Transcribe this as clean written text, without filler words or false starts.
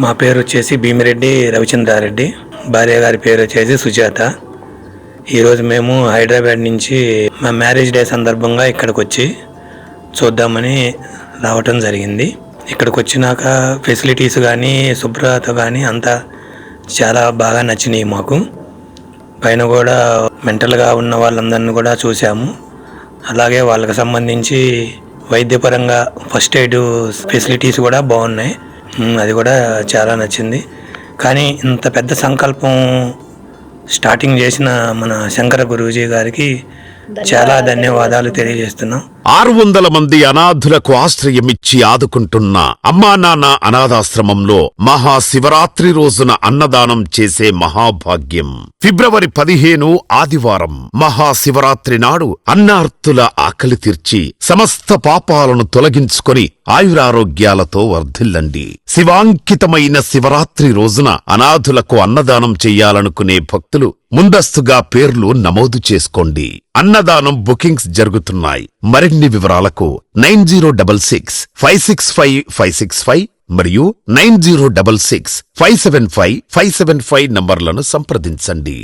మా పేరు వచ్చేసి భీమిరెడ్డి రవిచంద్రారెడ్డి, భార్య గారి పేరు వచ్చేసి సుజాత. ఈరోజు మేము హైదరాబాద్ నుంచి మా మ్యారేజ్ డే సందర్భంగా ఇక్కడికి వచ్చి చూద్దామని రావటం జరిగింది. ఇక్కడికి వచ్చినాక ఫెసిలిటీస్ కానీ శుభ్రత కానీ అంతా చాలా బాగా నచ్చినాయి మాకు. పైన కూడా మెంటల్గా ఉన్న వాళ్ళందరినీ కూడా చూసాము. అలాగే వాళ్ళకి సంబంధించి వైద్యపరంగా ఫస్ట్ ఎయిడ్ ఫెసిలిటీస్ కూడా బాగున్నాయి. అది కూడా చాలా నచ్చింది. కానీ ఇంత పెద్ద సంకల్పం స్టార్టింగ్ చేసిన మన శంకర గురూజీ గారికి చాలా ధన్యవాదాలు తెలియజేస్తున్నాం. 600 మంది అనాథులకు ఆశ్రయమిచ్చి ఆదుకుంటున్న అమ్మా నాన్న అనాథాశ్రమంలో మహాశివరాత్రి రోజున అన్నదానం చేసే మహాభాగ్యం. ఫిబ్రవరి 15 ఆదివారం మహాశివరాత్రి నాడు అన్నార్తుల ఆకలి తీర్చి సమస్త పాపాలను తొలగించుకొని ఆయురారోగ్యాలతో వర్ధిల్లండి. శివాంకితమైన శివరాత్రి రోజున అనాథులకు అన్నదానం చెయ్యాలనుకునే భక్తులు ముందస్తుగా పేర్లు నమోదు చేసుకోండి. అన్నదానం బుకింగ్స్ జరుగుతున్నాయి. మరిన్ని వివరాలకు 9066565565 మరియు 9066575575 నంబర్లను సంప్రదించండి.